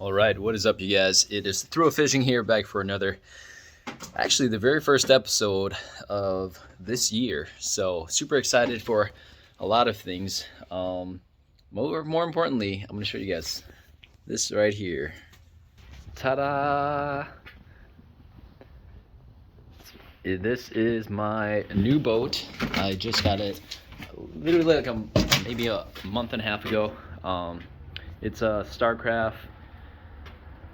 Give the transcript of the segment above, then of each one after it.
All right, what is up, you guys? It is Thrill Fishing here, back for another, actually the very first episode of this year. So super excited for a lot of things. More importantly, I'm going to show you guys this right here. Ta-da! This is my new boat. I just got it literally like maybe a month and a half ago. It's a Starcraft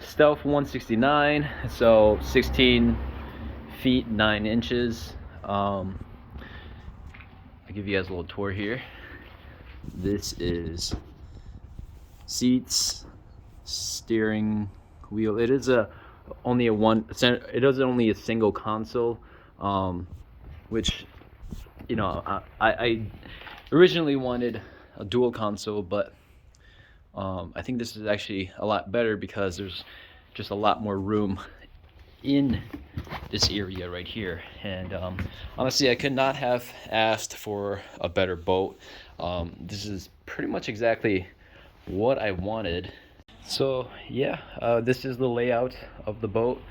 Stealth 169, so 16 feet 9 inches. I'll give you guys a little tour here. This is seats, steering wheel. It is only a single console, which, you know, I originally wanted a dual console, but I think this is actually a lot better because there's just a lot more room in this area right here. And honestly, I could not have asked for a better boat. This is pretty much exactly what I wanted. So yeah, this is the layout of the boat.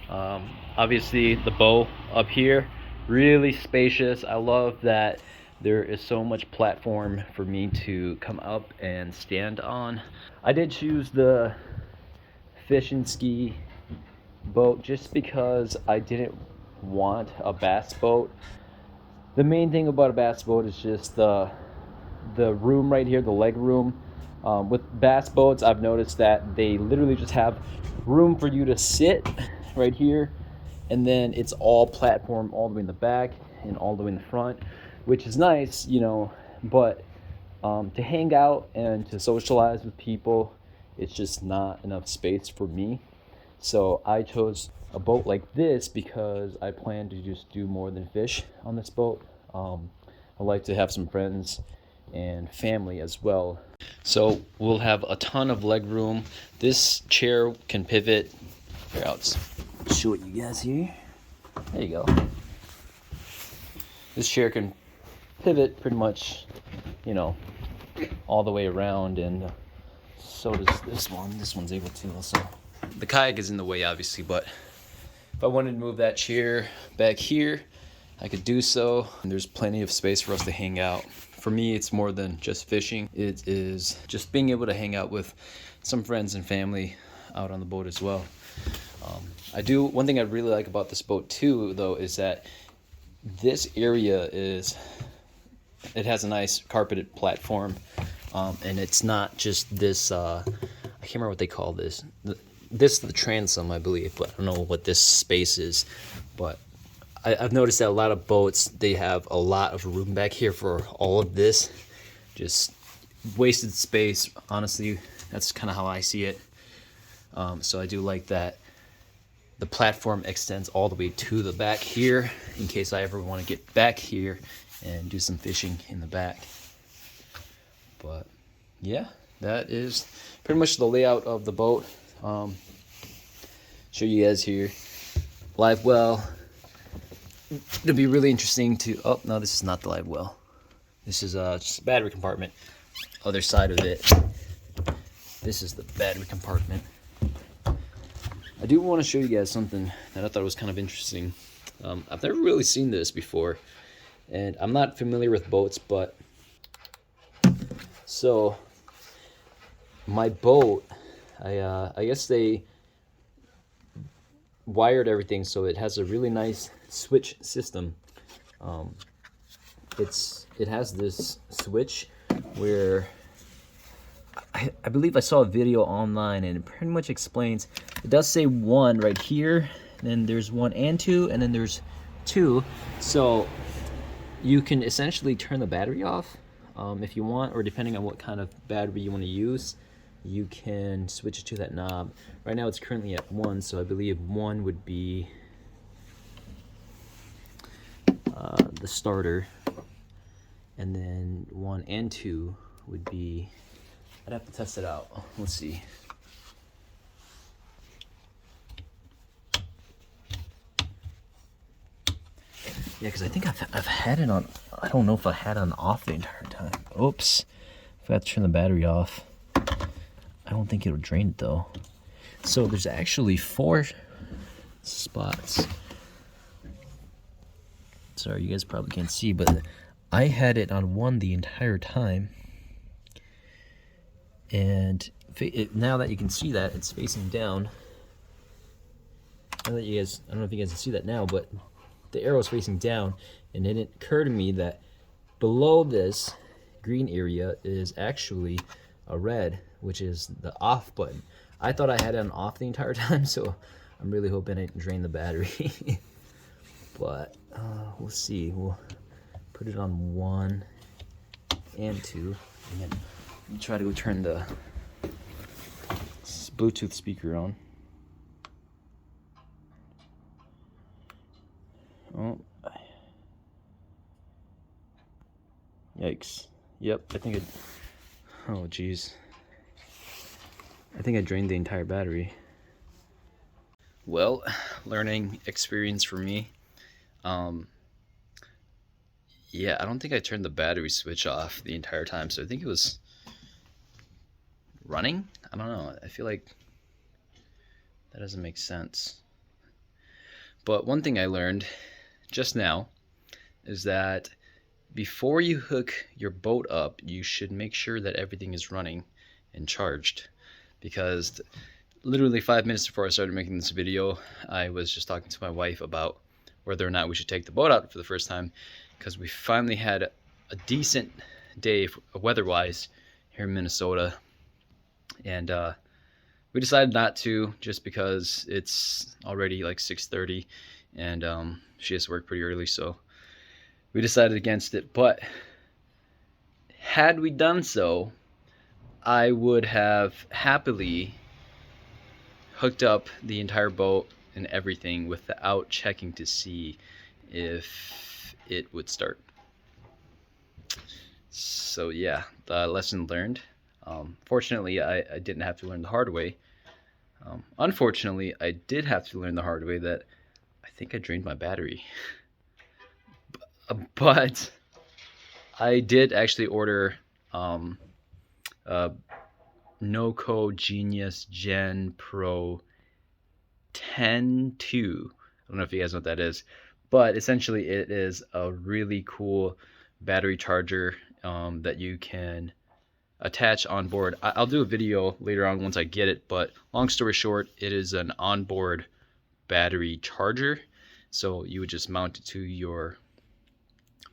Obviously the bow up here, really spacious. I love that there is so much platform for me to come up and stand on. I did choose the fish and ski boat just because I didn't want a bass boat. The main thing about a bass boat is just the room right here, the leg room. With bass boats, I've noticed that they literally just have room for you to sit right here, and then it's all platform all the way in the back and all the way in the front, which is nice, you know, but to hang out and to socialize with people, it's just not enough space for me. So I chose a boat like this because I plan to just do more than fish on this boat. I like to have some friends and family as well. So we'll have a ton of leg room. This chair can pivot. Here, I'll just show it you guys here. There you go. This chair can pivot pretty much, you know, all the way around, and so does this one. This one's able to also. The kayak is in the way, obviously, but if I wanted to move that chair back here, I could do so. And there's plenty of space for us to hang out. For me, it's more than just fishing. It is just being able to hang out with some friends and family out on the boat as well. One thing I really like about this boat too, though, is that this area it has a nice carpeted platform, and it's not just this, I can't remember what they call this. This is the transom, I believe, but I don't know what this space is. But I've noticed that a lot of boats, they have a lot of room back here for all of this. Just wasted space, honestly. That's kind of how I see it. So I do like that the platform extends all the way to the back here in case I ever want to get back here and do some fishing in the back. But yeah, that is pretty much the layout of the boat. Show you guys here. Live well. It'll be really interesting to. Oh no, this is not the live well. This is just a battery compartment. Other side of it. This is the battery compartment. I do want to show you guys something that I thought was kind of interesting. I've never really seen this before, and I'm not familiar with boats, but so my boat, I guess they wired everything so it has a really nice switch system. It has this switch where I believe I saw a video online, and it pretty much explains. It does say 1 right here, then there's 1 and 2, and then there's 2. So you can essentially turn the battery off if you want, or depending on what kind of battery you want to use, you can switch it to that knob. Right now it's currently at 1, so I believe 1 would be the starter, and then 1 and 2 would be. I'd have to test it out. Let's see. Yeah, because I think I've had it on. I don't know if I had it on off the entire time. Oops. If I have to turn the battery off, I don't think it'll drain it though. So there's actually 4 spots. Sorry, you guys probably can't see, but I had it on 1 the entire time. And now that you can see that, it's facing down. I don't know if you guys can see that now, but the arrow is facing down, and it occurred to me that below this green area is actually a red, which is the off button. I thought I had it on off the entire time, so I'm really hoping it drained the battery. But we'll see. We'll put it on 1 and 2, and then try to go turn the Bluetooth speaker on. Oh, yikes. Yep, I think it, oh geez. I think I drained the entire battery. Well, learning experience for me. Yeah, I don't think I turned the battery switch off the entire time, so I think it was running? I don't know. I feel like that doesn't make sense. But one thing I learned just now is that before you hook your boat up, you should make sure that everything is running and charged. Because literally 5 minutes before I started making this video, I was just talking to my wife about whether or not we should take the boat out for the first time, because we finally had a decent day weather-wise here in Minnesota. And we decided not to, just because it's already like 6:30 and she has to work pretty early, so we decided against it. But had we done so, I would have happily hooked up the entire boat and everything without checking to see if it would start. So yeah, the lesson learned. Fortunately, I didn't have to learn the hard way. Unfortunately, I did have to learn the hard way that I think I drained my battery. But I did actually order Noco Genius Gen Pro 10.2. I don't know if you guys know what that is, but essentially it is a really cool battery charger that you can attach on board. I'll do a video later on once I get it, but long story short, it is an onboard battery charger. So you would just mount it to your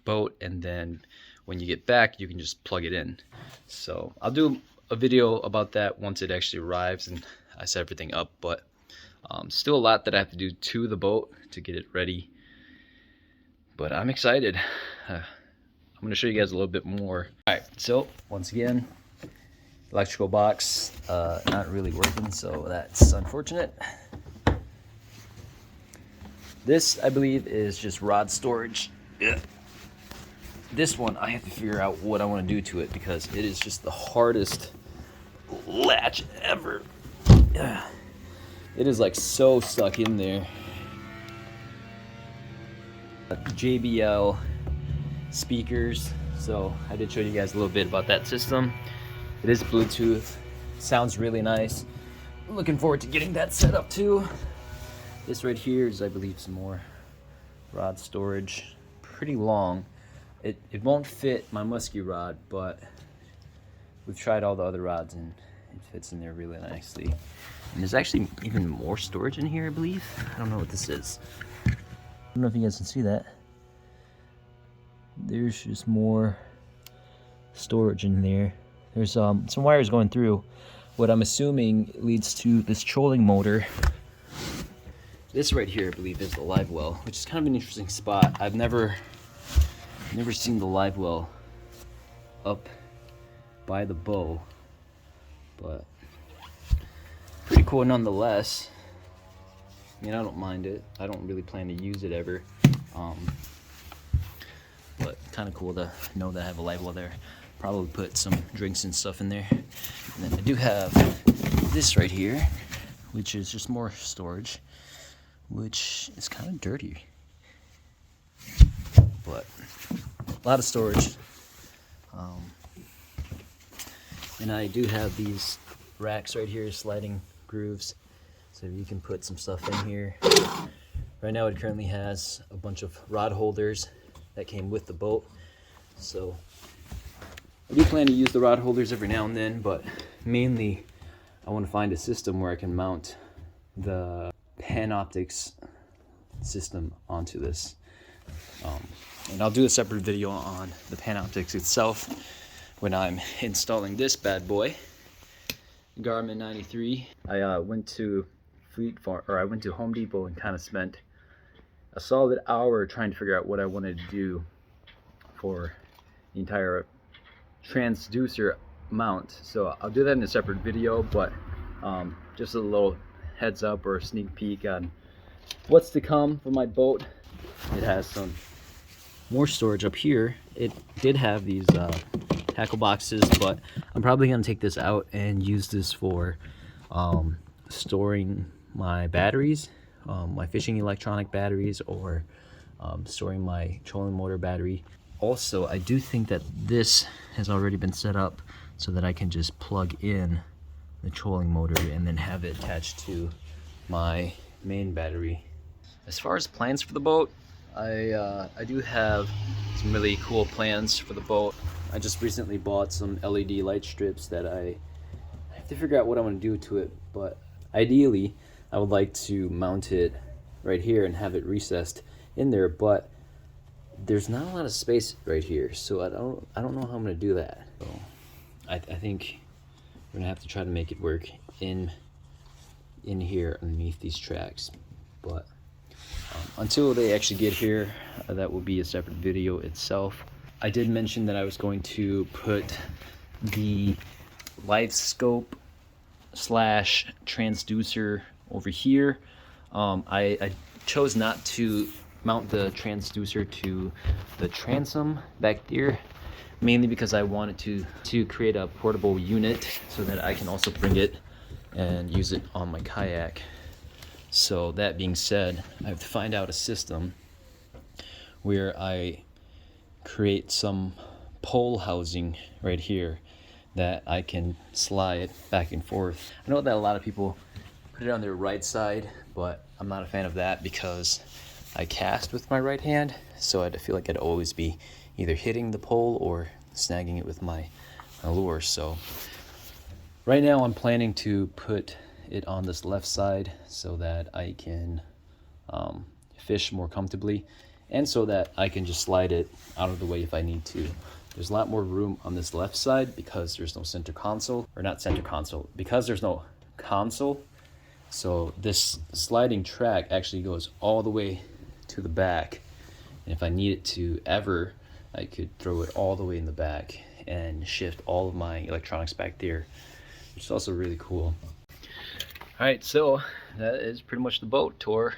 boat, and then when you get back, you can just plug it in. So I'll do a video about that once it actually arrives and I set everything up, but still a lot that I have to do to the boat to get it ready. But I'm excited. I'm going to show you guys a little bit more. Alright, so once again, electrical box not really working, so that's unfortunate. This, I believe, is just rod storage. Yeah. This one, I have to figure out what I want to do to it, because it is just the hardest latch ever. Yeah. It is like so stuck in there. JBL speakers. So I did show you guys a little bit about that system. It is Bluetooth. Sounds really nice. I'm looking forward to getting that set up too. This right here is, I believe, some more rod storage. Pretty long. It won't fit my muskie rod, but we've tried all the other rods and it fits in there really nicely. And there's actually even more storage in here, I believe. I don't know what this is. I don't know if you guys can see that. There's just more storage in there. There's some wires going through. What I'm assuming leads to this trolling motor. This right here, I believe, is the live well, which is kind of an interesting spot. I've never seen the live well up by the bow, but pretty cool nonetheless. I mean, I don't mind it. I don't really plan to use it ever, but kind of cool to know that I have a live well there. Probably put some drinks and stuff in there. And then I do have this right here, which is just more storage, which is kind of dirty, but a lot of storage. And I do have these racks right here, sliding grooves. So you can put some stuff in here. Right now it currently has a bunch of rod holders that came with the boat. So I do plan to use the rod holders every now and then, but mainly I want to find a system where I can mount the Panoptics system onto this. And I'll do a separate video on the Panoptics itself when I'm installing this bad boy, Garmin 93. I went to I went to Home Depot and kind of spent a solid hour trying to figure out what I wanted to do for the entire transducer mount. So I'll do that in a separate video, but just a little heads up or a sneak peek on what's to come for my boat. It has some more storage up here. It did have these tackle boxes, but I'm probably going to take this out and use this for storing my batteries, my fishing electronic batteries, or storing my trolling motor battery. Also, I do think that this has already been set up so that I can just plug in the trolling motor and then have it attached to my main battery. As far as plans for the boat, I do have some really cool plans for the boat. I just recently bought some LED light strips that I have to figure out what I want to do to it, but ideally I would like to mount it right here and have it recessed in there, but there's not a lot of space right here, so I don't know how I'm gonna do that. So I think we're gonna have to try to make it work in here underneath these tracks, but until they actually get here, that will be a separate video itself. I did mention that I was going to put the live scope slash transducer over here. I chose not to mount the transducer to the transom back there, mainly because I wanted to create a portable unit so that I can also bring it and use it on my kayak. So that being said, I have to find out a system where I create some pole housing right here that I can slide back and forth. I know that a lot of people put it on their right side, but I'm not a fan of that because I cast with my right hand, so I feel like I'd always be either hitting the pole or snagging it with my lure. So right now I'm planning to put it on this left side so that I can fish more comfortably, and so that I can just slide it out of the way if I need to. There's a lot more room on this left side because there's no center console, or not center console, because there's no console. So this sliding track actually goes all the way to the back, and if I need it to ever, I could throw it all the way in the back and shift all of my electronics back there, which is also really cool. All right, so that is pretty much the boat tour.